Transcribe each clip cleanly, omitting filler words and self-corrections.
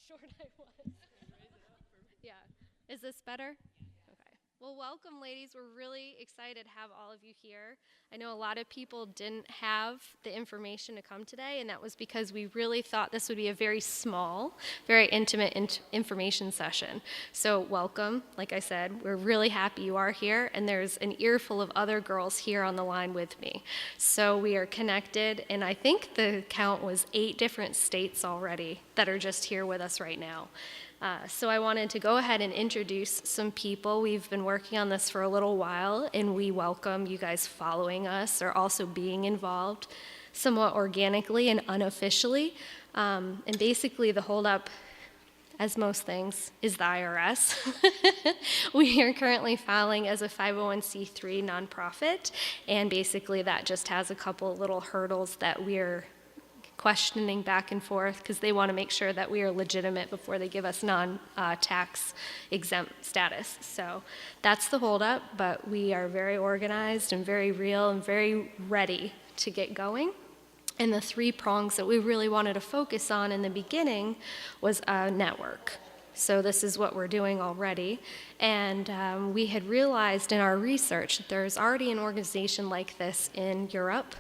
short I was. Yeah. Is this better? Okay. Well, welcome, ladies. We're really excited to have all of you here. I know a lot of people didn't have the information to come today, and that was because we really thought this would be a very small, very intimate information session. So welcome. Like I said, we're really happy you are here, and there's an earful of other girls here on the line with me. So we are connected, and I think the count was 8 different states already that are just here with us right now. So I wanted to go ahead and introduce some people. We've been working on this for a little while, and we welcome you guys following us or also being involved somewhat organically and unofficially. And basically the holdup, as most things, is the IRS. We are currently filing as a 501c3 nonprofit, and basically that just has a couple little hurdles that we're questioning back and forth because they want to make sure that we are legitimate before they give us non-tax exempt status. So that's the holdup, but we are very organized and very real and very ready to get going. And the 3 prongs that we really wanted to focus on in the beginning was a network. So this is what we're doing already. And we had realized in our research that there's already an organization like this in Europe,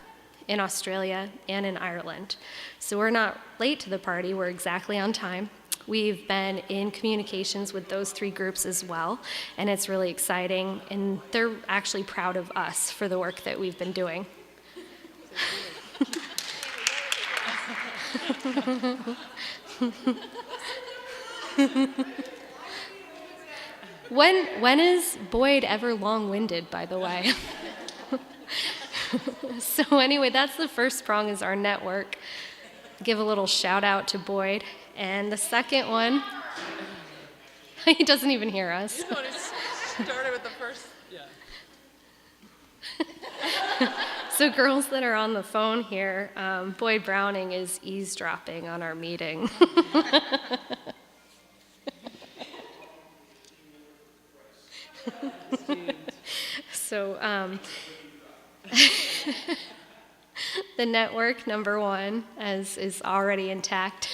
in Australia, and in Ireland. So we're not late to the party, we're exactly on time. We've been in communications with those 3 groups as well, and it's really exciting, and they're actually proud of us for the work that we've been doing. When is Boyd ever long-winded, by the way? So anyway, that's the first prong, is our network. Give a little shout out to Boyd. And the second one, he doesn't even hear us. You know, it started with the first, So girls that are on the phone here, Boyd Browning is eavesdropping on our meeting. So the network, number 1, as is already intact.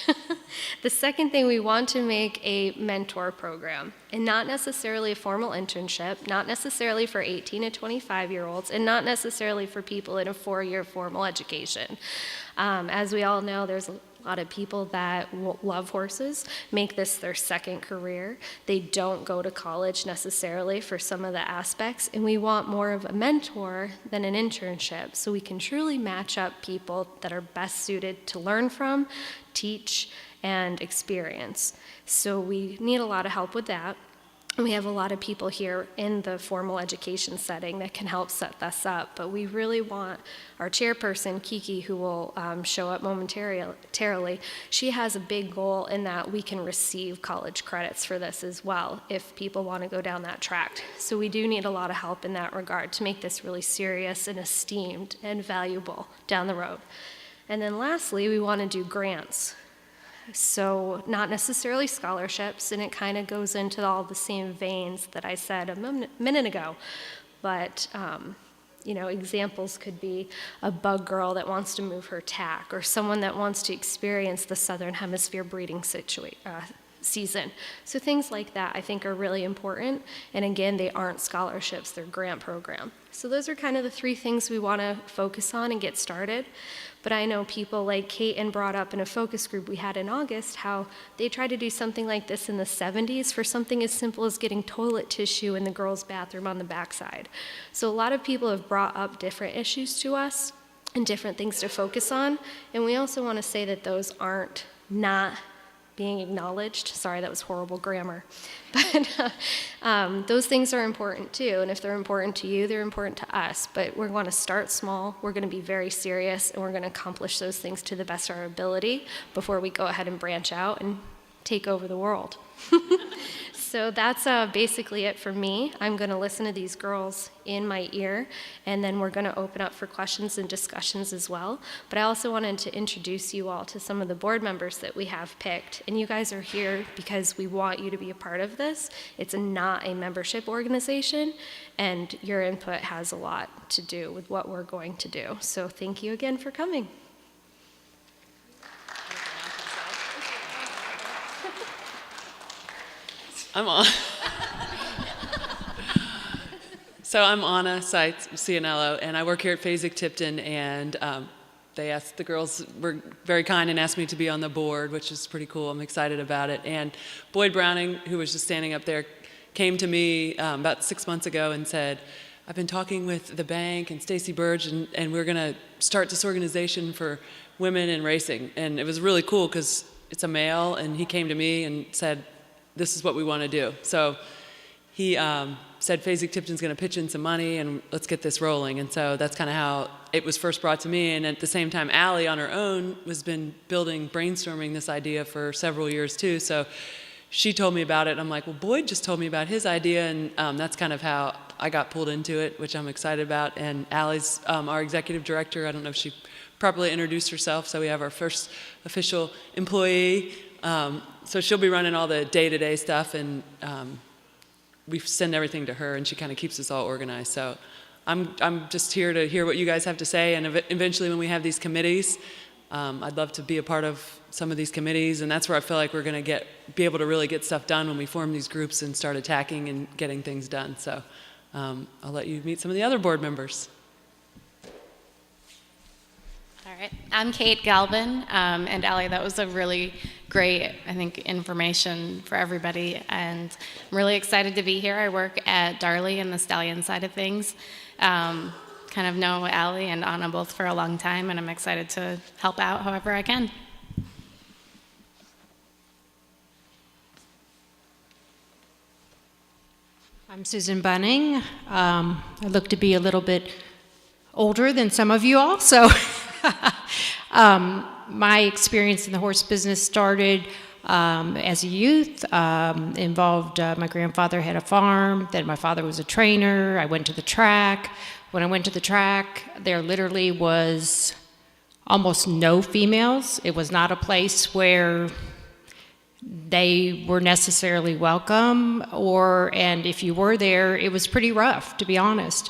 The second thing, we want to make a mentor program, and not necessarily a formal internship, not necessarily for 18 to 25-year-olds, and not necessarily for people in a 4-year formal education. As we all know, there's a lot of people that love horses, make this their second career. They don't go to college necessarily for some of the aspects, and we want more of a mentor than an internship, so we can truly match up people that are best suited to learn from, teach, and experience. So we need a lot of help with that. We have a lot of people here in the formal education setting that can help set this up, but we really want our chairperson, Kiki, who will show up momentarily. She has a big goal in that we can receive college credits for this as well if people want to go down that track. So we do need a lot of help in that regard to make this really serious and esteemed and valuable down the road. And then lastly, we want to do grants. So not necessarily scholarships, and it kind of goes into all the same veins that I said a minute ago. But, examples could be a bug girl that wants to move her tack, or someone that wants to experience the Southern Hemisphere breeding season. So things like that I think are really important. And again, they aren't scholarships, they're grant program. So those are kind of the 3 things we want to focus on and get started. But I know people like Kate brought up in a focus group we had in August how they tried to do something like this in the 70s for something as simple as getting toilet tissue in the girls' bathroom on the backside. So a lot of people have brought up different issues to us and different things to focus on. And we also want to say that those aren't not being acknowledged. Sorry, that was horrible grammar. But those things are important too, and if they're important to you, they're important to us. But we're going to start small, we're going to be very serious, and we're going to accomplish those things to the best of our ability before we go ahead and branch out and take over the world. So that's basically it for me. I'm going to listen to these girls in my ear, and then we're going to open up for questions and discussions as well. But I also wanted to introduce you all to some of the board members that we have picked. And you guys are here because we want you to be a part of this. It's not a membership organization, and your input has a lot to do with what we're going to do. So thank you again for coming. I'm on. So I'm Anna Seitz, CNLO, and I work here at Fasig-Tipton, and the girls were very kind and asked me to be on the board, which is pretty cool. I'm excited about it. And Boyd Browning, who was just standing up there, came to me about 6 months ago and said, I've been talking with the bank and Stacy Burge, and we're going to start this organization for women in racing. And it was really cool because it's a male, and he came to me and said, this is what we want to do. So he said Fasig-Tipton's going to pitch in some money, and let's get this rolling. And so that's kind of how it was first brought to me. And at the same time, Allie on her own has been brainstorming this idea for several years too. So she told me about it. I'm like, well, Boyd just told me about his idea, and that's kind of how I got pulled into it, which I'm excited about. And Allie's our executive director. I don't know if she properly introduced herself, so we have our first official employee. So she'll be running all the day-to-day stuff, and we send everything to her, and she kind of keeps us all organized. So I'm just here to hear what you guys have to say, and eventually when we have these committees, I'd love to be a part of some of these committees, and that's where I feel like we're going to be able to really get stuff done when we form these groups and start attacking and getting things done. So I'll let you meet some of the other board members. All right, I'm Kate Galvin, and Allie, that was a really great, I think, information for everybody, and I'm really excited to be here. I work at Darley in the stallion side of things. Kind of know Allie and Anna both for a long time, and I'm excited to help out however I can. I'm Susan Bunning. I look to be a little bit older than some of you all, so my experience in the horse business started as a youth, involved my grandfather had a farm, then my father was a trainer. I went to the track. When I went to the track, there literally was almost no females. It was not a place where they were necessarily welcome, and if you were there, it was pretty rough, to be honest.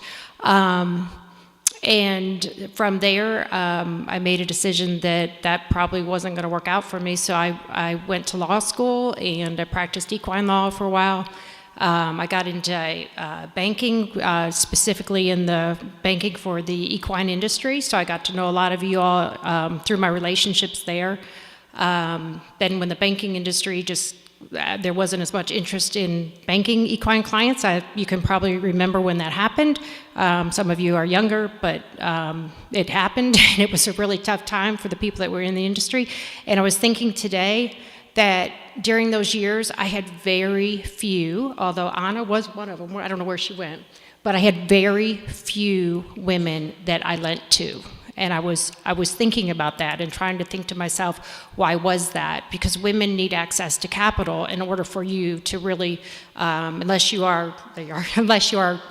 And from there, I made a decision that probably wasn't going to work out for me, so I went to law school, and I practiced equine law for a while. I got into banking, specifically in the banking for the equine industry, so I got to know a lot of you all through my relationships there. Then when the banking industry there wasn't as much interest in banking equine clients. You can probably remember when that happened. Some of you are younger, but it happened, and it was a really tough time for the people that were in the industry. And I was thinking today that during those years, I had very few, although Anna was one of them, I don't know where she went, but I had very few women that I lent to. And I was thinking about that and trying to think to myself, why was that? Because women need access to capital in order for you to really, unless you are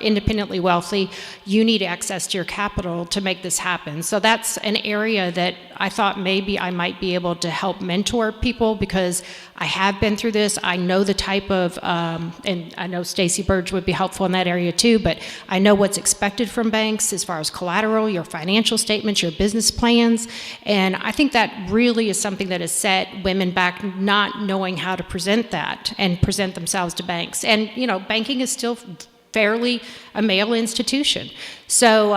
independently wealthy, you need access to your capital to make this happen. So that's an area that I thought maybe I might be able to help mentor people, because I have been through this. I know the type of, and I know Stacy Burge would be helpful in that area too, but I know what's expected from banks as far as collateral, your financial statements, your business plans, and I think that really is something that has set women back, not knowing how to present that and present themselves to banks. And, banking is still fairly a male institution. So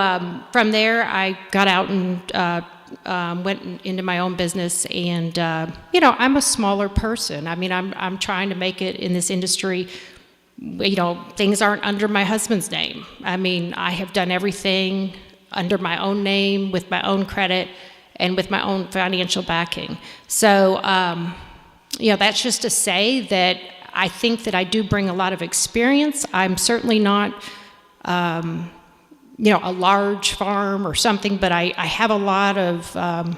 from there, I got out and went into my own business, and I'm a smaller person. I mean, I'm trying to make it in this industry. Things aren't under my husband's name. I mean, I have done everything under my own name, with my own credit, and with my own financial backing. So, that's just to say that I think that I do bring a lot of experience. I'm certainly not, a large farm or something, but I have a lot of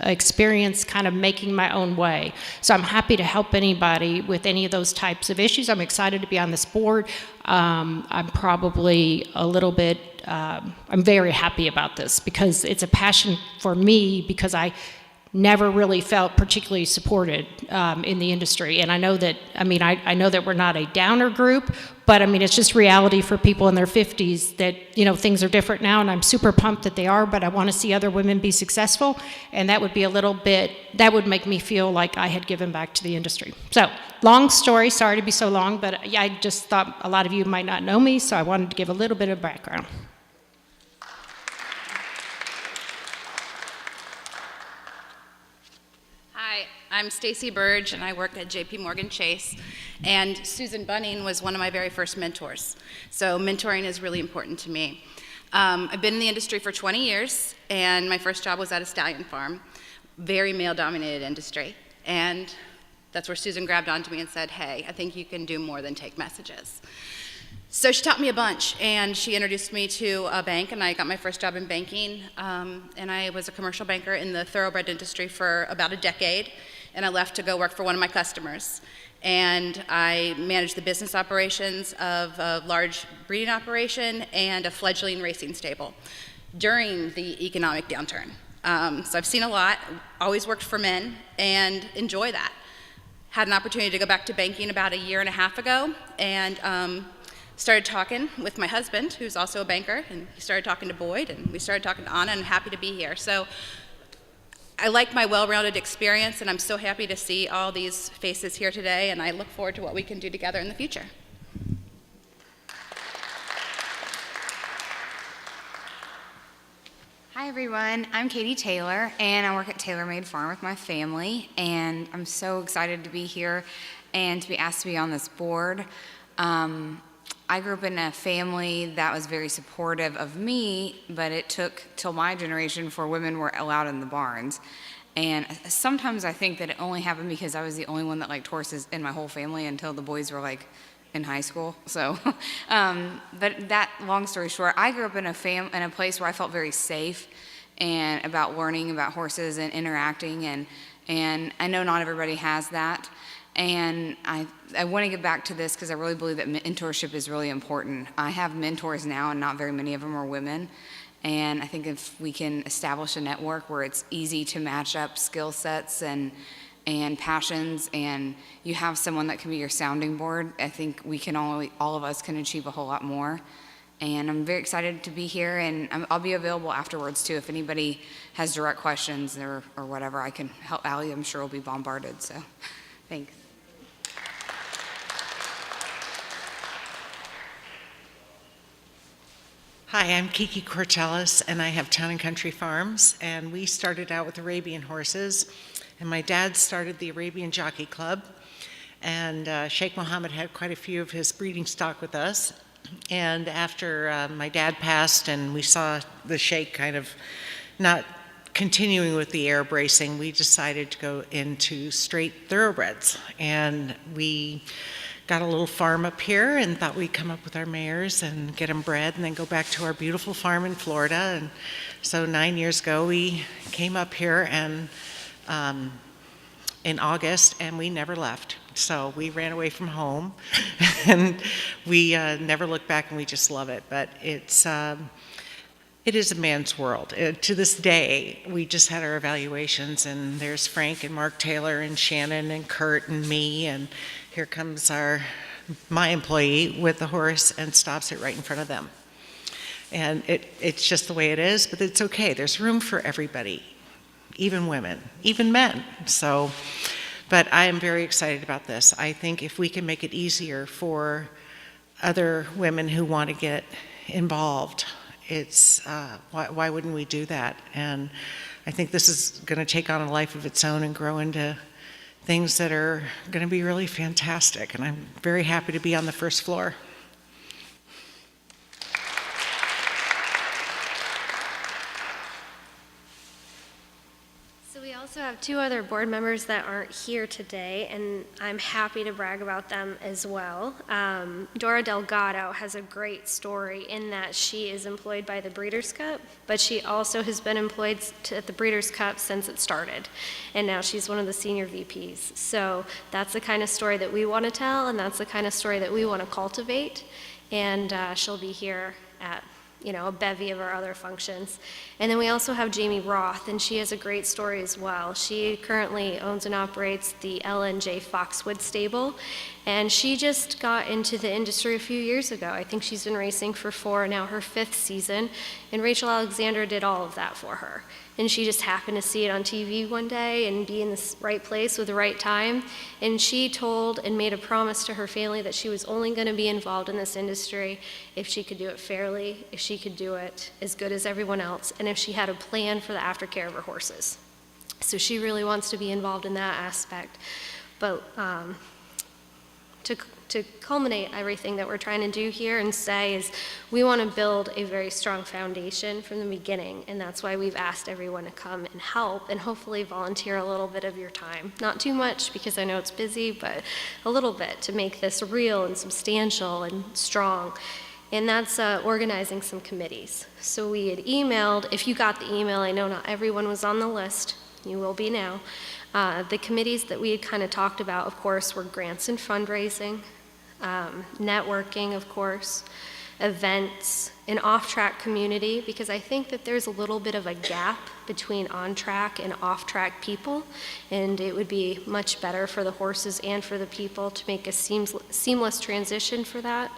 experience kind of making my own way. So I'm happy to help anybody with any of those types of issues. I'm excited to be on this board. I'm probably a little bit, I'm very happy about this, because it's a passion for me, because I never really felt particularly supported in the industry. And I know that, I know that we're not a downer group, but it's just reality for people in their 50s that, things are different now, and I'm super pumped that they are, but I want to see other women be successful, and that would be that would make me feel like I had given back to the industry. So, long story, sorry to be so long, but I just thought a lot of you might not know me, so I wanted to give a little bit of background. Hi, I'm Stacy Burge, and I work at JP Morgan Chase. And Susan Bunning was one of my very first mentors. So mentoring is really important to me. I've been in the industry for 20 years, and my first job was at a stallion farm, very male-dominated industry. And that's where Susan grabbed onto me and said, hey, I think you can do more than take messages. So she taught me a bunch, and she introduced me to a bank, and I got my first job in banking, and I was a commercial banker in the Thoroughbred industry for about a decade, and I left to go work for one of my customers. And I managed the business operations of a large breeding operation and a fledgling racing stable during the economic downturn. So I've seen a lot, always worked for men, and enjoy that. Had an opportunity to go back to banking about a year and a half ago, and started talking with my husband, who's also a banker, and he started talking to Boyd, and we started talking to Anna, and I'm happy to be here. So I like my well-rounded experience, and I'm so happy to see all these faces here today, and I look forward to what we can do together in the future. Hi everyone, I'm Katie Taylor, and I work at TaylorMade Farm with my family, and I'm so excited to be here and to be asked to be on this board. I grew up in a family that was very supportive of me, but it took till my generation for women were allowed in the barns. And sometimes I think that it only happened because I was the only one that liked horses in my whole family until the boys were like in high school. So, but that, long story short, I grew up in a place where I felt very safe and about learning about horses and interacting, and I know not everybody has that. And I want to get back to this because I really believe that mentorship is really important. I have mentors now, and not very many of them are women. And I think if we can establish a network where it's easy to match up skill sets and passions, and you have someone that can be your sounding board, I think we can all of us can achieve a whole lot more. And I'm very excited to be here, and I'll be available afterwards too. If anybody has direct questions or whatever, I can help. Allie, I'm sure, will be bombarded. So, thanks. Hi, I'm Kiki Cortellis, and I have Town and Country Farms, and we started out with Arabian horses, and my dad started the Arabian Jockey Club, and Sheikh Mohammed had quite a few of his breeding stock with us, and after my dad passed and we saw the Sheikh kind of not continuing with the Arab racing, we decided to go into straight thoroughbreds, and we got a little farm up here and thought we'd come up with our mares and get them bred and then go back to our beautiful farm in Florida. And so 9 years ago we came up here and in August, and we never left. So we ran away from home and we never looked back, and we just love it. But it is a man's world. To this day, we just had our evaluations, and there's Frank and Mark Taylor and Shannon and Kurt and me, and here comes my employee with the horse and stops it right in front of them. And it's just the way it is, but it's okay. There's room for everybody, even women, even men. So, but I am very excited about this. I think if we can make it easier for other women who want to get involved, it's why wouldn't we do that? And I think this is going to take on a life of its own and grow into things that are going to be really fantastic. And I'm very happy to be on the first floor. So we also have two other board members that aren't here today, and I'm happy to brag about them as well. Dora Delgado has a great story in that she is employed by the Breeders' Cup, but she also has been employed at the Breeders' Cup since it started, and now she's one of the senior VPs. So that's the kind of story that we want to tell, and that's the kind of story that we want to cultivate, and she'll be here a bevy of our other functions. And then we also have Jamie Roth, and she has a great story as well. She currently owns and operates the L&J Foxwood stable, and she just got into the industry a few years ago. I think she's been racing for now her 5th season, and Rachel Alexander did all of that for her. And she just happened to see it on TV one day and be in the right place with the right time. And she told and made a promise to her family that she was only going to be involved in this industry if she could do it fairly, if she could do it as good as everyone else, and if she had a plan for the aftercare of her horses. So she really wants to be involved in that aspect. But to culminate everything that we're trying to do here and say is we want to build a very strong foundation from the beginning, and that's why we've asked everyone to come and help and hopefully volunteer a little bit of your time. Not too much, because I know it's busy, but a little bit to make this real and substantial and strong. And that's organizing some committees. So we had emailed, if you got the email, I know not everyone was on the list, you will be now. The committees that we had kind of talked about, of course, were grants and fundraising, networking, of course, events, an off-track community, because I think that there's a little bit of a gap between on-track and off-track people, and it would be much better for the horses and for the people to make a seamless transition for that.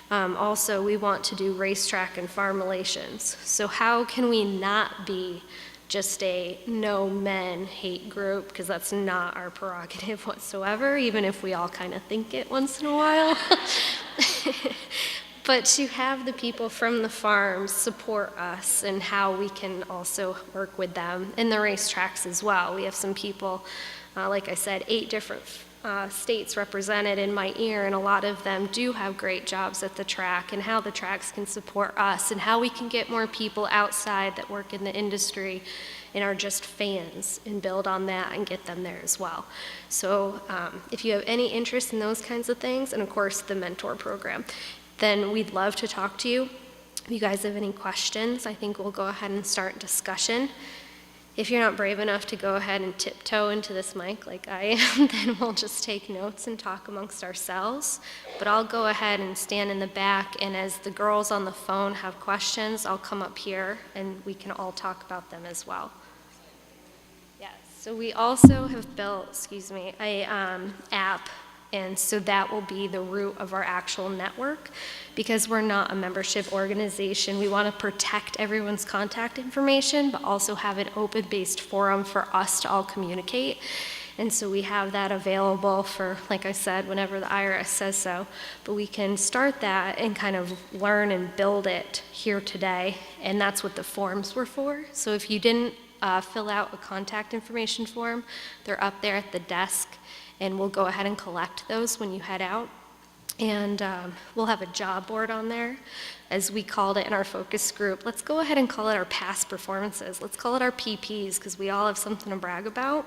Also, we want to do racetrack and farm relations. So how can we not be just a no men hate group, because that's not our prerogative whatsoever, even if we all kind of think it once in a while. But to have the people from the farms support us and how we can also work with them in the racetracks as well. We have some people, like I said, 8 different states represented in my ear, and a lot of them do have great jobs at the track, and how the tracks can support us and how we can get more people outside that work in the industry and are just fans and build on that and get them there as well. So if you have any interest in those kinds of things, and of course the mentor program, then we'd love to talk to you. If you guys have any questions, I think we'll go ahead and start discussion. If you're not brave enough to go ahead and tiptoe into this mic like I am, then we'll just take notes and talk amongst ourselves. But I'll go ahead and stand in the back, and as the girls on the phone have questions, I'll come up here and we can all talk about them as well. Yes, so we also have built, a app, and so that will be the root of our actual network. Because we're not a membership organization, we want to protect everyone's contact information, but also have an open-based forum for us to all communicate. And so we have that available for, like I said, whenever the IRS says so. But we can start that and kind of learn and build it here today, and that's what the forms were for. So if you didn't fill out a contact information form, they're up there at the desk, and we'll go ahead and collect those when you head out. And we'll have a job board on there, as we called it in our focus group. Let's go ahead and call it our past performances. Let's call it our PPs, because we all have something to brag about.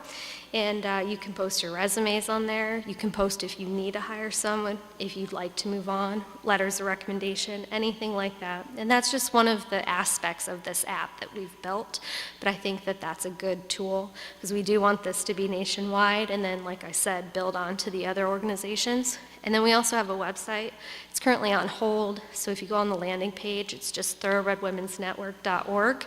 And you can post your resumes on there. You can post if you need to hire someone, if you'd like to move on, letters of recommendation, anything like that. And that's just one of the aspects of this app that we've built. But I think that that's a good tool, because we do want this to be nationwide, and then, like I said, build on to the other organizations. And then we also have a website. It's currently on hold, so if you go on the landing page, it's just thoroughbredwomensnetwork.org.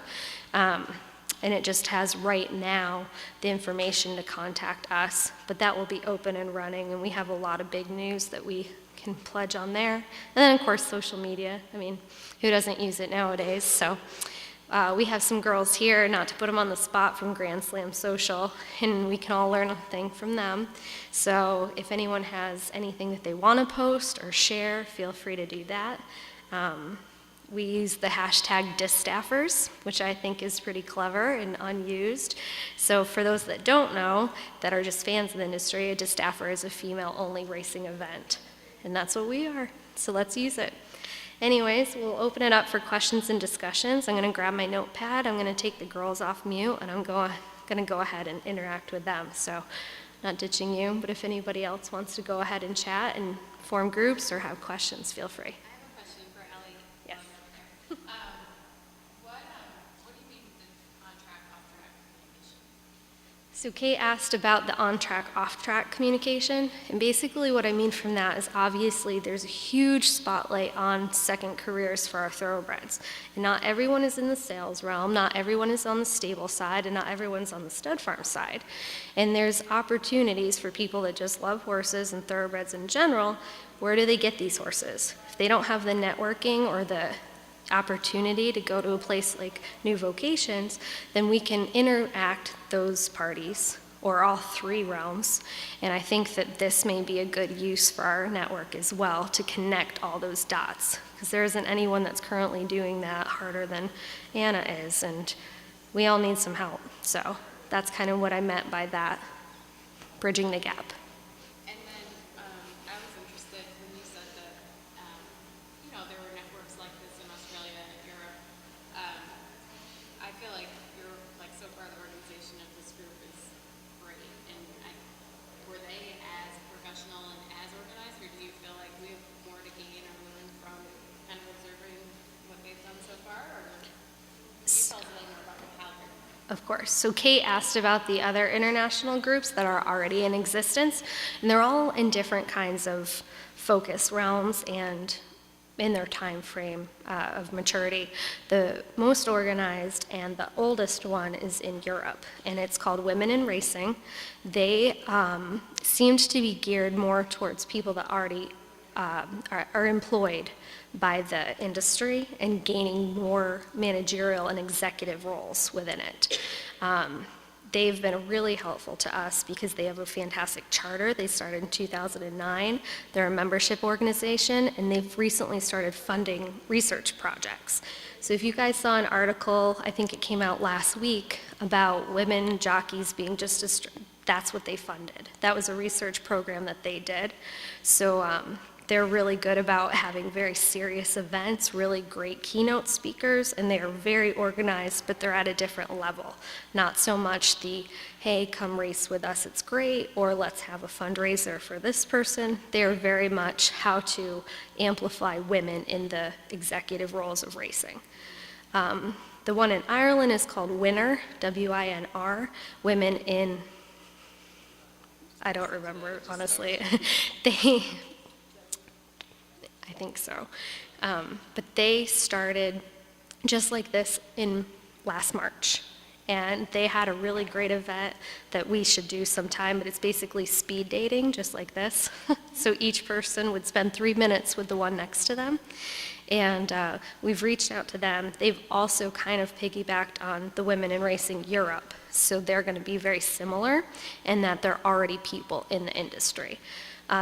And it just has right now the information to contact us, but that will be open and running, and we have a lot of big news that we can pledge on there. And then, of course, social media. I mean, who doesn't use it nowadays? So we have some girls here, not to put them on the spot, from Grand Slam Social, and we can all learn a thing from them. So if anyone has anything that they want to post or share, feel free to do that. We use the hashtag #DisStaffers, which I think is pretty clever and unused. So for those that don't know, that are just fans of the industry, a DisStaffer is a female-only racing event. And that's what we are, so let's use it. Anyways, we'll open it up for questions and discussions. I'm gonna grab my notepad, I'm gonna take the girls off mute, and I'm gonna go ahead and interact with them. So, not ditching you, but if anybody else wants to go ahead and chat and form groups or have questions, feel free. Yes. What do you mean with the on-track, off-track communication? So Kate asked about the on-track, off-track communication, and basically what I mean from that is obviously there's a huge spotlight on second careers for our thoroughbreds, and not everyone is in the sales realm, not everyone is on the stable side, and not everyone's on the stud farm side. And there's opportunities for people that just love horses and thoroughbreds in general. Where do they get these horses? If they don't have the networking or the opportunity to go to a place like New Vocations, then we can interact those parties or all three realms. And I think that this may be a good use for our network as well to connect all those dots, because there isn't anyone that's currently doing that harder than Anna is, and we all need some help. So that's kind of what I meant by that, bridging the gap. And then I was interested when you said that, there were networks like this in Australia and Europe. I feel like you're, like, so far the organization of this group is great. And were they as professional and as organized, or do you feel like we have more to gain or learn from kind of observing what they've done so far? Or can you tell us a little more about how they're... Of course. So Kate asked about the other international groups that are already in existence, and they're all in different kinds of focus realms and in their time frame of maturity. The most organized and the oldest one is in Europe, and it's called Women in Racing. They seemed to be geared more towards people that already are employed by the industry and gaining more managerial and executive roles within it. They've been really helpful to us because they have a fantastic charter. They started in 2009. They're a membership organization, and they've recently started funding research projects. So if you guys saw an article, I think it came out last week, about women jockeys being just as, that's what they funded. That was a research program that they did. So they're really good about having very serious events, really great keynote speakers, and they are very organized, but they're at a different level. Not so much the, hey, come race with us, it's great, or let's have a fundraiser for this person. They're very much how to amplify women in the executive roles of racing. The one in Ireland is called WINR, W-I-N-R, Women in, I don't remember, honestly. I think so. But they started just like this in last March. And they had a really great event that we should do sometime, but it's basically speed dating, just like this. So each person would spend 3 minutes with the one next to them. And we've reached out to them. They've also kind of piggybacked on the Women in Racing Europe. So they're going to be very similar in that they're already people in the industry.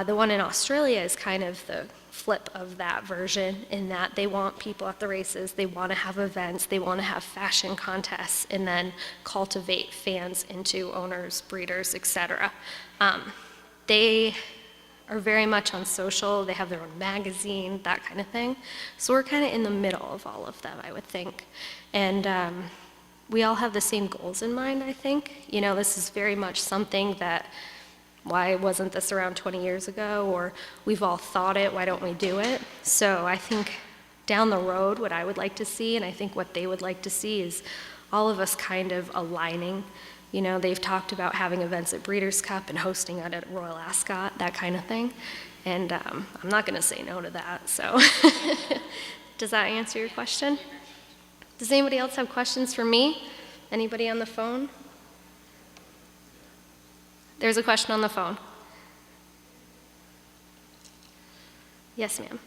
The one in Australia is kind of the flip of that version in that they want people at the races, they want to have events, they want to have fashion contests, and then cultivate fans into owners, breeders, etc. They are very much on social, they have their own magazine, that kind of thing. So we're kind of in the middle of all of them, I would think. And we all have the same goals in mind, I think. You know, this is very much something that, why wasn't this around 20 years ago? Or we've all thought it, why don't we do it? So I think down the road, what I would like to see, and I think what they would like to see, is all of us kind of aligning. You know, they've talked about having events at Breeders' Cup and hosting it at Royal Ascot, that kind of thing. And I'm not going to say no to that, so. Does that answer your question? Does anybody else have questions for me? Anybody on the phone? There's a question on the phone. Yes, ma'am.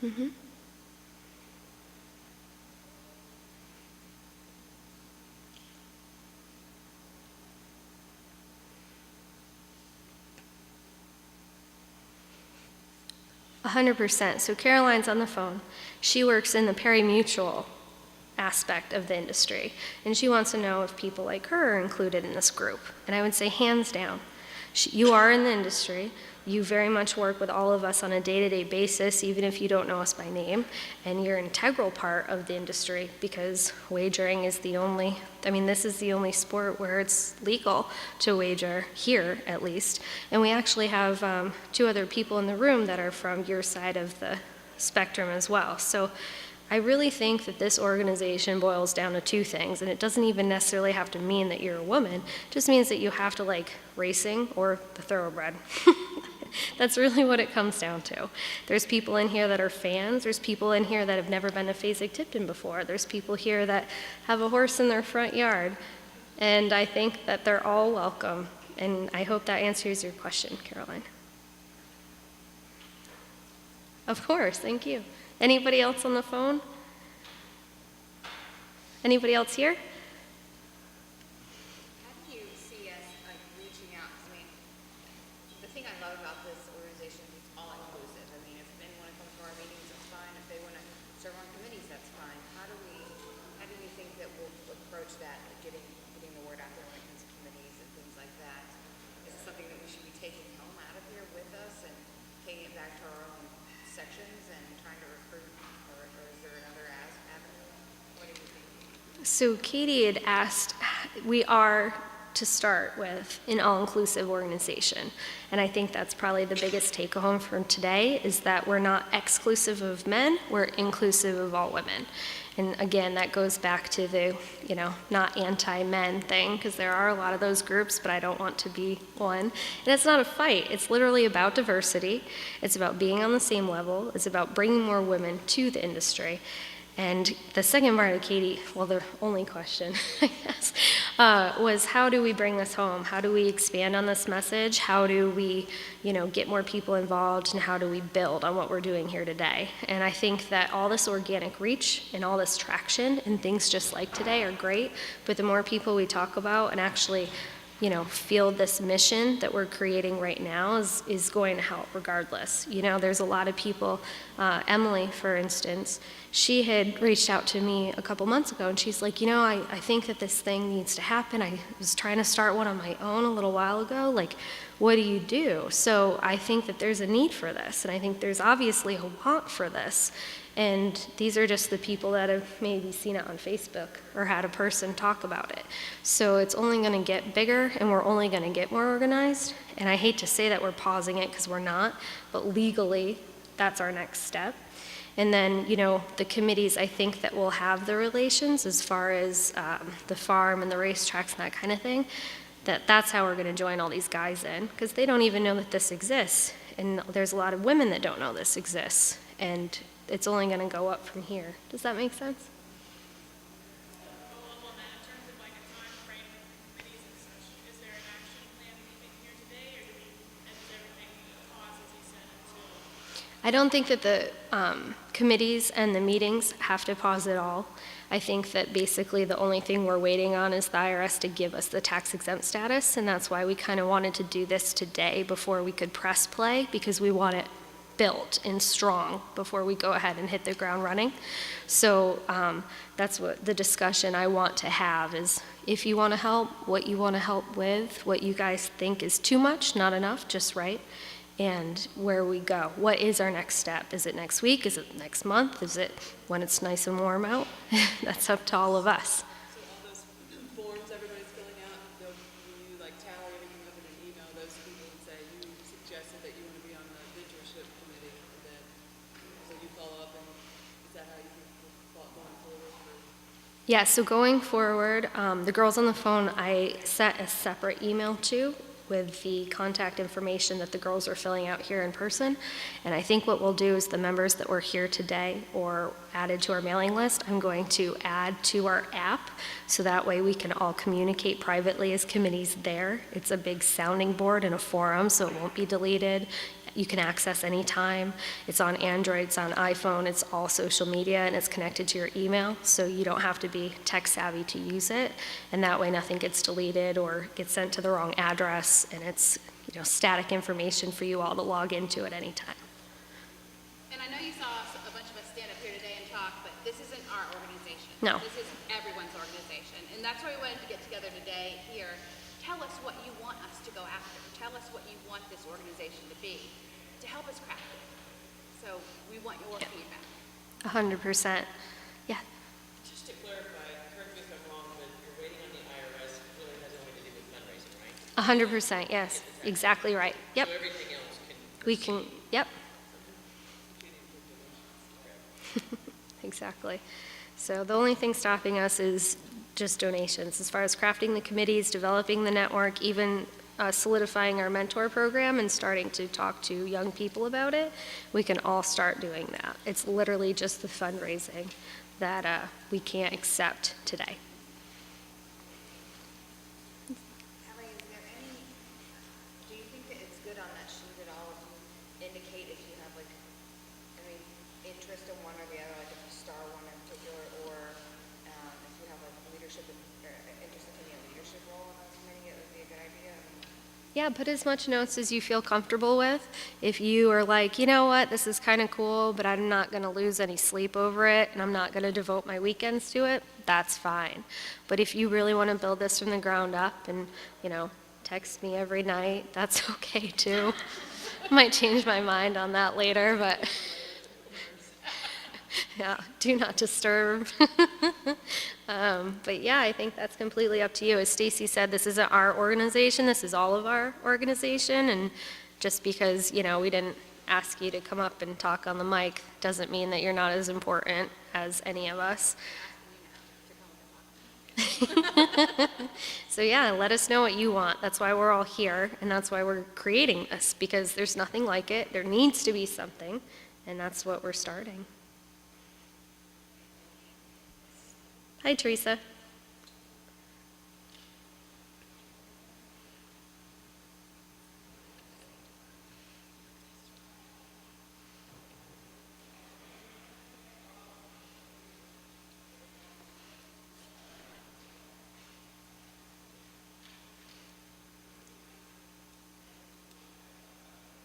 Mm-hmm. A 100%. So Caroline's on the phone. She works in the pari-mutuel aspect of the industry, and she wants to know if people like her are included in this group. And I would say hands down. You are in the industry. You very much work with all of us on a day-to-day basis, even if you don't know us by name, and you're an integral part of the industry because wagering is the only, this is the only sport where it's legal to wager, here at least. And we actually have 2 other people in the room that are from your side of the spectrum as well. So I really think that this organization boils down to two things, and it doesn't even necessarily have to mean that you're a woman. It just means that you have to like racing or the Thoroughbred. That's really what it comes down to. There's people in here that are fans. There's people in here that have never been to Fasig-Tipton before. There's people here that have a horse in their front yard. And I think that they're all welcome. And I hope that answers your question, Caroline. Of course, thank you. Anybody else on the phone? Anybody else here? How do you see us like reaching out? 'Cause I mean, the thing I love about this organization is it's all inclusive. I mean, if they want to come to our meetings, that's fine. If they want to serve on committees, that's fine. How do we think that we'll approach that, getting the word out there when it comes to committees and things like that? Is it something that we should be taking home out of here with us and taking it back to our own sections and trying to recruit, or is there another avenue? What do you think? So Katie had asked, we are to start with an all-inclusive organization. And I think that's probably the biggest take-home from today is that we're not exclusive of men, we're inclusive of all women. And again, that goes back to the, not anti-men thing, because there are a lot of those groups, but I don't want to be one. And it's not a fight. It's literally about diversity. It's about being on the same level. It's about bringing more women to the industry. And the second part of Katie, well, the only question, I guess, was how do we bring this home? How do we expand on this message? How do we, get more people involved, and how do we build on what we're doing here today? And I think that all this organic reach and all this traction and things just like today are great, but the more people we talk about and actually feel this mission that we're creating right now is going to help regardless. There's a lot of people, Emily, for instance, she had reached out to me a couple months ago, and she's like, I think that this thing needs to happen. I was trying to start one on my own a little while ago. Like, what do you do? So I think that there's a need for this, and I think there's obviously a want for this. And these are just the people that have maybe seen it on Facebook or had a person talk about it. So it's only going to get bigger, and we're only going to get more organized. And I hate to say that we're pausing it because we're not, but legally, that's our next step. And then, the committees, I think that will have the relations as far as the farm and the racetracks and that kind of thing, that's how we're going to join all these guys in, because they don't even know that this exists. And there's a lot of women that don't know this exists. And it's only going to go up from here. Does that make sense? I don't think that the committees and the meetings have to pause at all. I think that basically the only thing we're waiting on is the IRS to give us the tax exempt status, and that's why we kind of wanted to do this today before we could press play, because we want it built and strong before we go ahead and hit the ground running. So that's what the discussion I want to have is, if you want to help, what you want to help with, what you guys think is too much, not enough, just right, and where we go. What is our next step? Is it next week? Is it next month? Is it when it's nice and warm out? That's up to all of us. So all those forms everybody's filling out, you like tally everything up in an email, those people, and say, you suggested that you want to be on the mentorship committee, and then, so you follow up, and is that how you think going forward? Yeah, so going forward, the girls on the phone, I sent a separate email to with the contact information that the girls are filling out here in person. And I think what we'll do is the members that were here today or added to our mailing list, I'm going to add to our app, so that way we can all communicate privately as committees there. It's a big sounding board and a forum, so it won't be deleted. You can access anytime. It's on Android, it's on iPhone, it's all social media, and it's connected to your email, so you don't have to be tech savvy to use it. And that way nothing gets deleted or gets sent to the wrong address, and it's static information for you all to log into at any time. And I know you saw a bunch of us stand up here today and talk, but this isn't our organization. No. This is everyone's organization. And that's why we wanted to get together today here. Tell us what you want us to go after. Tell us what you want this organization to be, to help us craft it. So we want your feedback. 100%. Yeah. Just to clarify, correct me if I'm wrong, but you're waiting on the IRS really has only to do with fundraising, right? 100%, yes. Exactly right. Yep. So everything else can. We can, yep. exactly. So the only thing stopping us is just donations. As far as crafting the committees, developing the network, even solidifying our mentor program and starting to talk to young people about it, we can all start doing that. It's literally just the fundraising that we can't accept today. Ellie, is there any, do you think that it's good on that sheet at all if you indicate if you have like any interest in one or the other, like if you star one in particular, or if you have like leadership or interest in taking a leadership role on this committee, it would be a good idea? Yeah, put as much notes as you feel comfortable with. If you are like, you know what, this is kind of cool, but I'm not going to lose any sleep over it, and I'm not going to devote my weekends to it, that's fine. But if you really want to build this from the ground up and, text me every night, that's okay too. I might change my mind on that later, but yeah, do not disturb. But yeah, I think that's completely up to you. As Stacy said, this isn't our organization, this is all of our organization, and just because, we didn't ask you to come up and talk on the mic doesn't mean that you're not as important as any of us. So yeah, let us know what you want. That's why we're all here, and that's why we're creating this, because there's nothing like it. There needs to be something, and that's what we're starting. Hi, Teresa.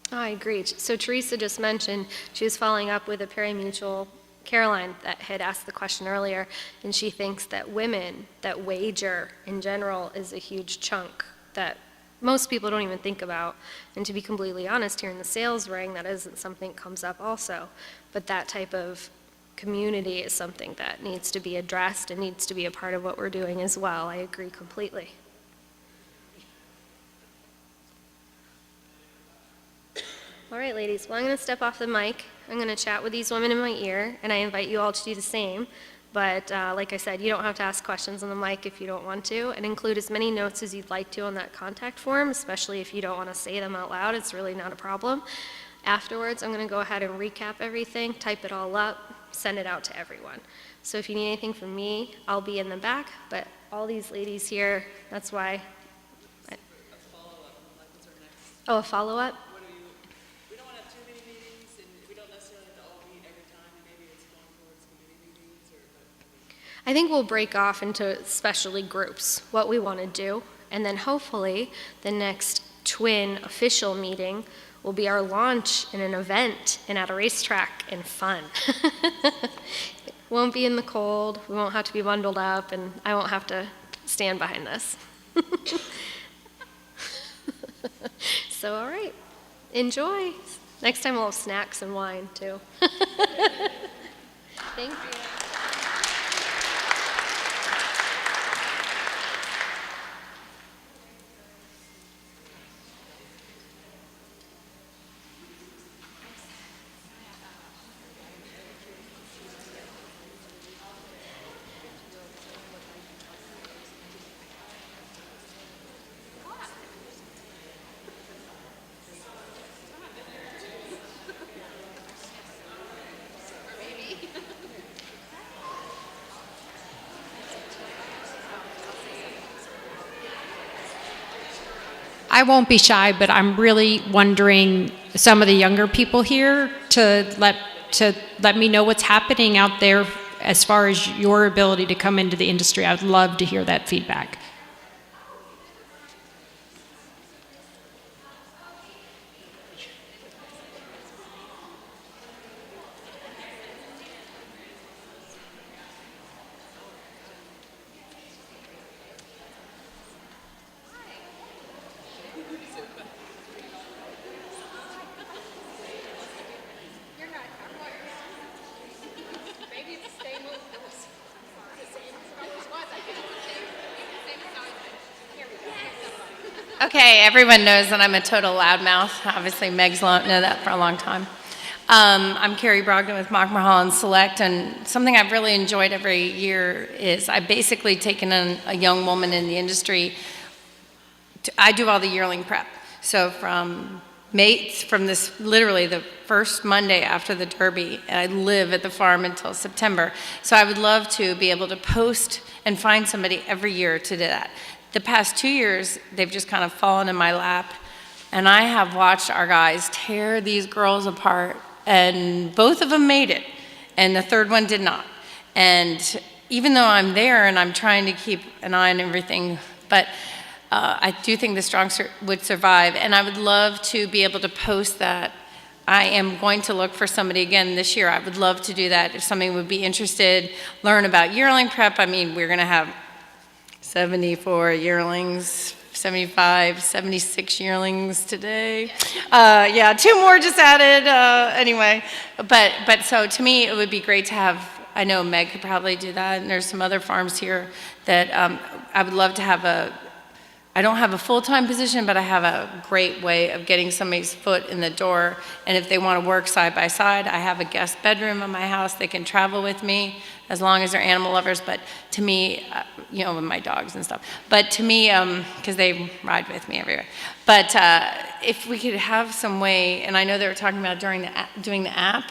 I agree. So Teresa just mentioned she was following up with a pari-mutuel, Caroline, that had asked the question earlier, and she thinks that women, that wager in general is a huge chunk that most people don't even think about. And to be completely honest, here in the sales ring, that isn't something that comes up also. But that type of community is something that needs to be addressed and needs to be a part of what we're doing as well. I agree completely. All right, ladies, well, I'm going to step off the mic. I'm going to chat with these women in my ear, and I invite you all to do the same. But like I said, you don't have to ask questions on the mic if you don't want to, and include as many notes as you'd like to on that contact form, especially if you don't want to say them out loud. It's really not a problem. Afterwards, I'm going to go ahead and recap everything, type it all up, send it out to everyone. So if you need anything from me, I'll be in the back, but all these ladies here, that's why. A follow-up, like what's our next? Oh, a follow-up? We don't want to have too many meetings, and we don't necessarily have to all meet every time, and maybe it's going towards committee meetings, I think we'll break off into specialty groups, what we want to do, and then hopefully the next twin official meeting will be our launch in an event and at a racetrack and fun. Won't be in the cold, we won't have to be bundled up, and I won't have to stand behind this. So, all right, enjoy. Next time we'll have snacks and wine, too. Thank you. I won't be shy, but I'm really wondering some of the younger people here to let me know what's happening out there as far as your ability to come into the industry. I would love to hear that feedback. Okay, everyone knows that I'm a total loudmouth. Obviously, Meg's known that for a long time. I'm Carrie Brogdon with Mock Mulholland Select, and something I've really enjoyed every year is I've basically taken a young woman in the industry. I do all the yearling prep. So from this literally the first Monday after the Derby, and I live at the farm until September. So I would love to be able to post and find somebody every year to do that. The past 2 years, they've just kind of fallen in my lap, and I have watched our guys tear these girls apart, and both of them made it, and the third one did not. And even though I'm there and I'm trying to keep an eye on everything, but I do think the strong would survive, and I would love to be able to post that. I am going to look for somebody again this year. I would love to do that if somebody would be interested, learn about yearling prep. I mean, we're going to have 74 yearlings, 75, 76 yearlings today. Yeah, 2 more just added, anyway. But so to me, it would be great to have, I know Meg could probably do that, and there's some other farms here that I would love to have I don't have a full-time position, but I have a great way of getting somebody's foot in the door. And if they want to work side by side, I have a guest bedroom in my house. They can travel with me as long as they're animal lovers. But to me, you know, with my dogs and stuff. But to me, because they ride with me everywhere. But if we could have some way, and I know they were talking about doing the app,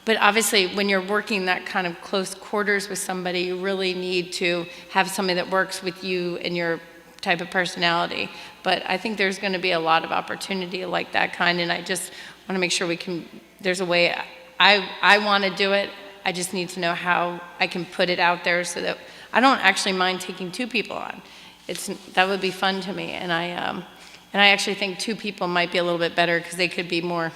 but obviously when you're working that kind of close quarters with somebody, you really need to have somebody that works with you and your type of personality. But I think there's going to be a lot of opportunity like that kind, and I just want to make sure there's a way. I want to do it. I just need to know how I can put it out there so that I don't actually mind taking 2 people on. That would be fun to me, and I actually think 2 people might be a little bit better because they could be more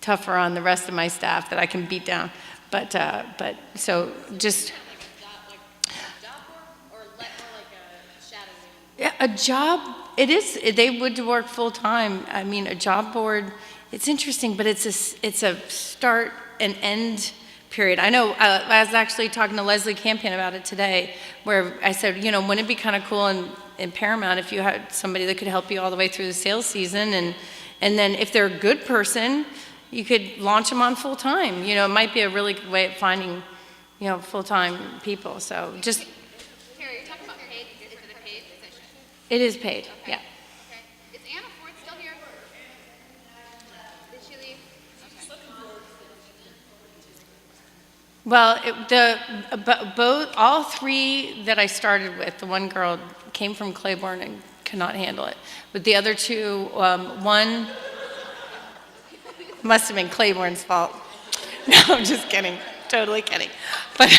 tougher on the rest of my staff that I can beat down. But so just. Yeah, a job, it is, they would work full-time. I mean, a job board, it's interesting, but it's a start and end period. I know, I was actually talking to Leslie Campion about it today, where I said, you know, wouldn't it be kind of cool in Paramount if you had somebody that could help you all the way through the sales season, and then if they're a good person, you could launch them on full-time. You know, it might be a really good way of finding, you know, full-time people, so just. It is paid, okay. Yeah. Okay. Is Anna Ford still here? Did she leave? Okay. Well, all 3 that I started with, the one girl came from Claiborne and could not handle it. But the other 2, one must have been Claiborne's fault. No, I'm just kidding. Totally kidding. But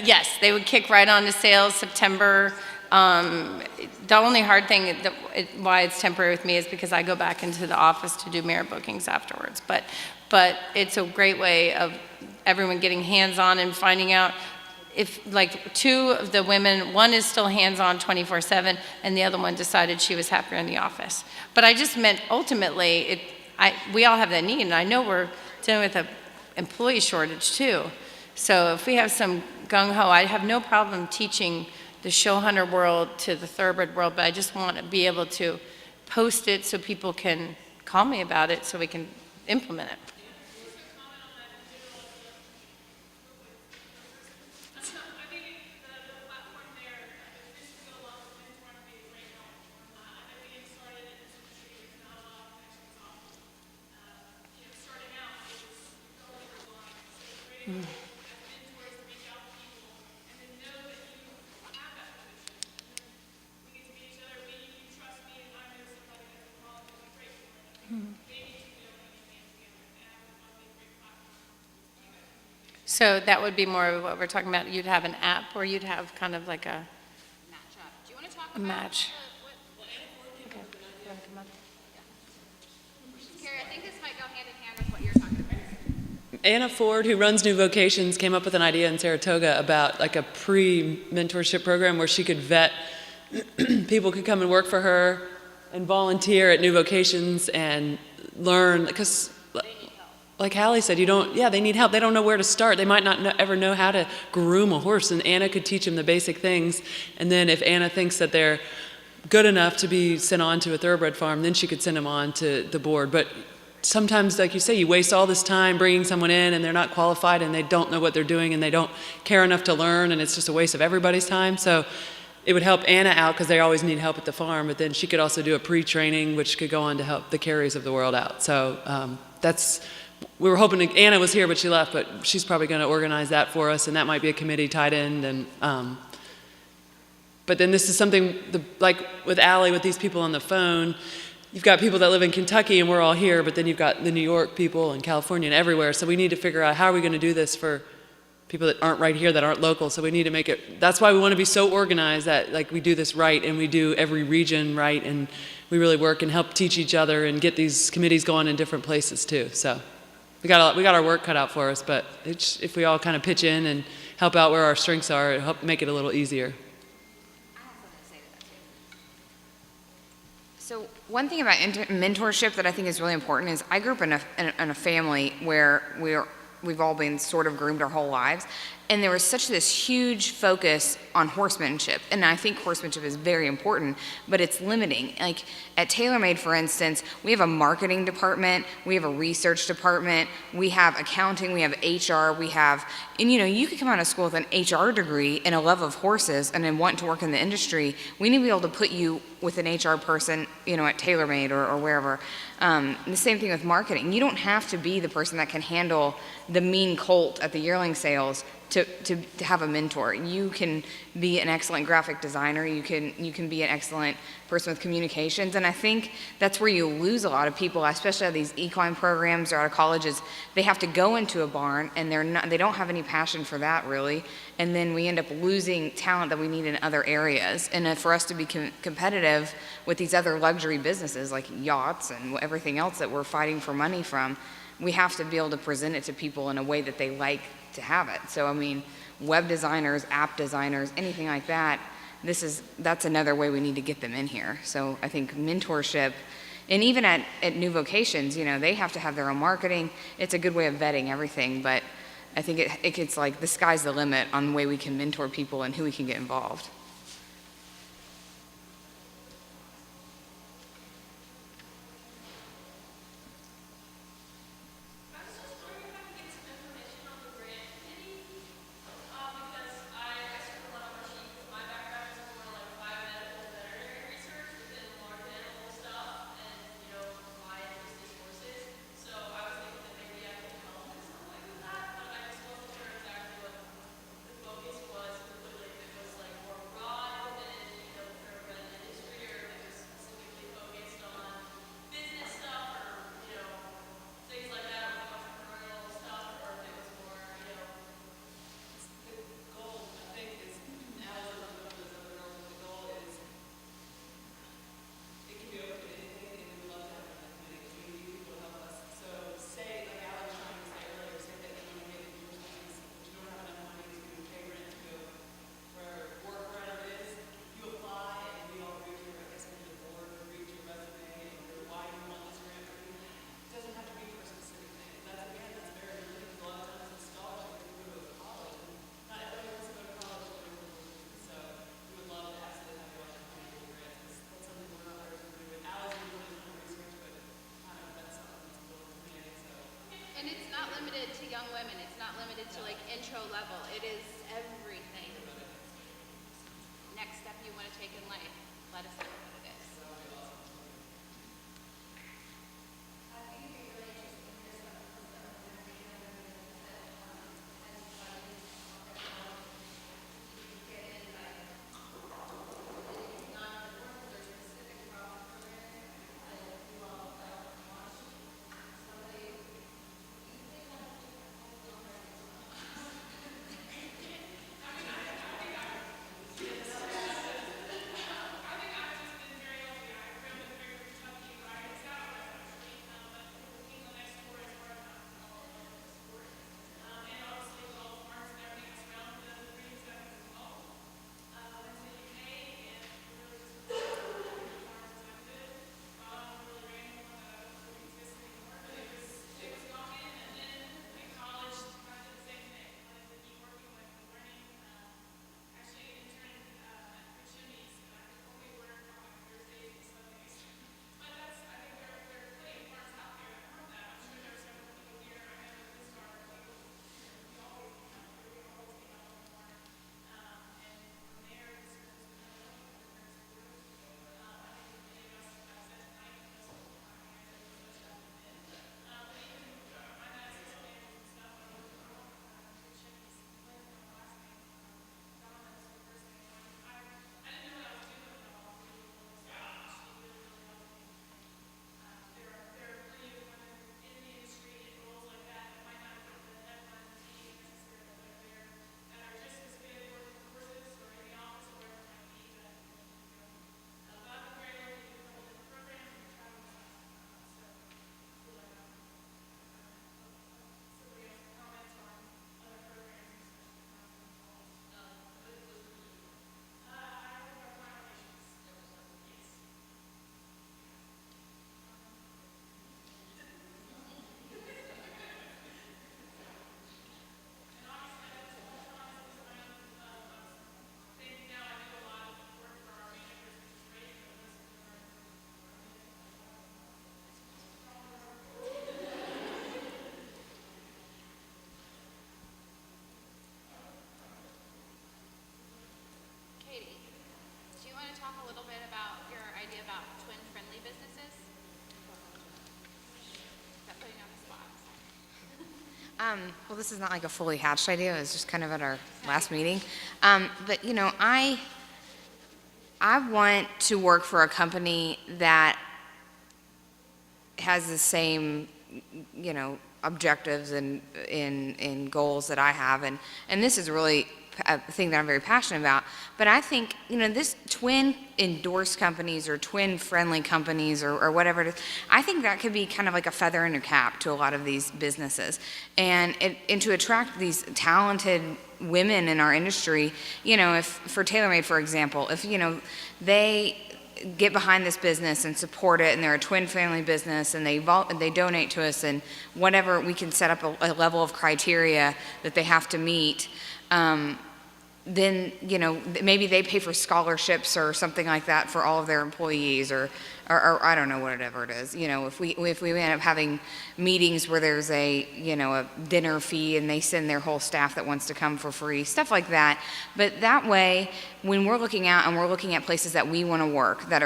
yes, they would kick right on to sales September. The only hard thing why it's temporary with me is because I go back into the office to do merit bookings afterwards. But it's a great way of everyone getting hands-on and finding out if, like, 2 of the women, one is still hands-on 24/7, and the other one decided she was happier in the office. But I just meant ultimately, we all have that need, and I know we're dealing with an employee shortage too. So if we have some gung-ho, I have no problem teaching the show hunter world to the thoroughbred world, but I just want to be able to post it so people can call me about it so we can implement it. So that would be more of what we're talking about. You'd have an app, or you'd have kind of like a Match up. Do you want to talk a match. Okay. You want to come up? Carrie, I think this might go hand in hand with what you're talking about. Anna Ford, who runs New Vocations, came up with an idea in Saratoga about like a pre-mentorship program where she could vet, people could come and work for her and volunteer at New Vocations and learn, because like Hallie said, they need help. They don't know where to start. They might not ever know how to groom a horse, and Anna could teach them the basic things. And then if Anna thinks that they're good enough to be sent on to a thoroughbred farm, then she could send them on to the board. But sometimes, like you say, you waste all this time bringing someone in and they're not qualified and they don't know what they're doing and they don't care enough to learn, and it's just a waste of everybody's time. So it would help Anna out because they always need help at the farm, but then she could also do a pre-training, which could go on to help the Carries of the world out. So we were hoping Anna was here, but she left, but she's probably going to organize that for us, and that might be a committee tied in. And but then this is something, like with Allie, with these people on the phone, you've got people that live in Kentucky and we're all here, but then you've got the New York people and California and everywhere. So we need to figure out how are we going to do this for people that aren't right here, that aren't local. So we need to make it, that's why we want to be so organized that like we do this right and we do every region right, and we really work and help teach each other and get these committees going in different places too. So we got our work cut out for us, but if we all kind of pitch in and help out where our strengths are, it'll help make it a little easier. So one thing about mentorship that I think is really important is I grew up in a family where we've all been sort of groomed our whole lives, and there was such this huge focus on horsemanship, and I think horsemanship is very important, but it's limiting. Like at TaylorMade, for instance, we have a marketing department, we have a research department, we have accounting, we have HR, and you could come out of school with an HR degree and a love of horses and then want to work in the industry. We need to be able to put you with an HR person, at TaylorMade or wherever. The same thing with marketing. You don't have to be the person that can handle the mean colt at the yearling sales to have a mentor. You can be an excellent graphic designer. You can be an excellent person with communications. And I think that's where you lose a lot of people, especially at these equine programs or out of colleges. They have to go into a barn and they don't have any passion for that really. And then we end up losing talent that we need in other areas. And for us to be competitive with these other luxury businesses like yachts and everything else that we're fighting for money from, we have to be able to present it to people in a way that they like to have it. So I mean, web designers, app designers, anything like that, that's another way we need to get them in here. So I think mentorship, and even at new vocations, they have to have their own marketing. It's a good way of vetting everything, but I think it's like the sky's the limit on the way we can mentor people and who we can get involved. And it's not limited to young women. It's not limited to like intro level. It is everything. Next step you want to take in life. Let us know what it is. Well, this is not like a fully hatched idea. It was just kind of at our last meeting. But you know, I want to work for a company that has the same, you know, objectives and goals that I have, and this is really a thing that I'm very passionate about. But I think, you know, this twin endorsed companies or twin friendly companies or whatever it is, I think that could be kind of like a feather in your cap to a lot of these businesses, and to attract these talented women in our industry. You know, if for TaylorMade, for example, if, you know, they get behind this business and support it, and they're a twin family business, and they donate to us, and whatever, we can set up a level of criteria that they have to meet. Then, you know, maybe they pay for scholarships or something like that for all of their employees, or I don't know, whatever it is. You know, if we end up having meetings where there's a, you know, a dinner fee, and they send their whole staff that wants to come for free, stuff like that. But that way, when we're looking out and we're looking at places that we want to work, that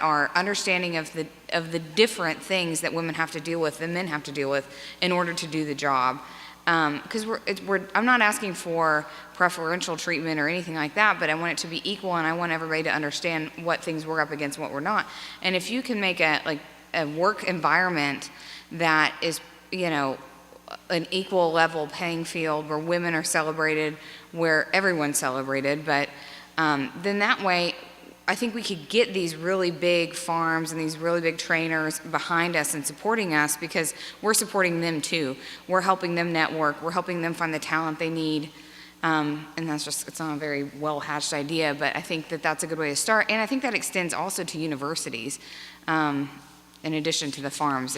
are understanding of the different things that women have to deal with and men have to deal with in order to do the job. Because I'm not asking for preferential treatment or anything like that, but I want it to be equal, and I want everybody to understand what things we're up against, what we're not. And if you can make a work environment that is, you know, an equal level playing field where women are celebrated, where everyone's celebrated, but then that way, I think we could get these really big farms and these really big trainers behind us and supporting us, because we're supporting them too. We're helping them network. We're helping them find the talent they need. And that's just, it's not a very well-hatched idea, but I think that that's a good way to start. And I think that extends also to universities, in addition to the farms.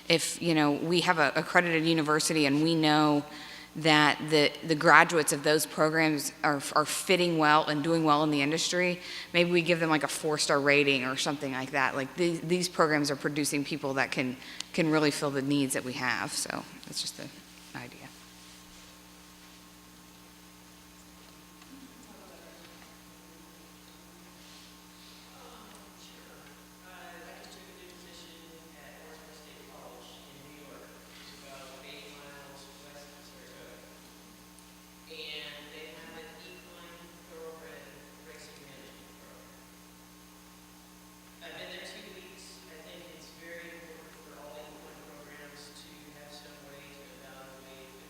If you know, we have an accredited university and we know that the graduates of those programs are fitting well and doing well in the industry, maybe we give them like a 4-star rating or something like that. Like these programs are producing people that can really fill the needs that we have. So that's just the idea. And they have an equine thoroughbred racing management program. I've been there 2 weeks. I think it's very important for all equine programs to have some way to evaluate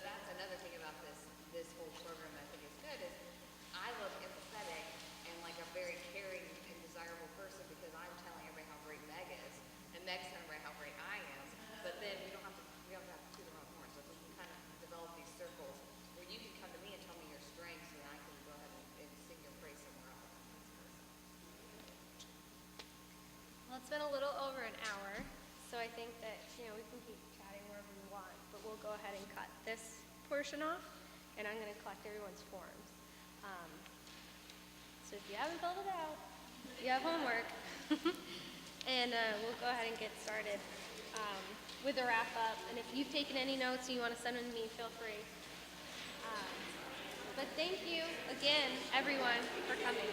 that's another thing about this whole program that I think is good is I look empathetic and like a very caring and desirable person because I'm telling everybody how great Meg is, and Meg's telling everybody how great I am. But then we don't have to toot our own horns. So we can kind of develop these circles where you can come to me and tell me your strengths, and I can go ahead and sing your praise somewhere else. Well, it's been a little over an hour, so I think that, we can keep chatting wherever we want, but we'll go ahead and cut this portion off, and I'm going to collect everyone's forms. So if you haven't filled it out, you have homework. And we'll go ahead and get started with a wrap up. And if you've taken any notes and you want to send them to me, feel free. But thank you again, everyone, for coming.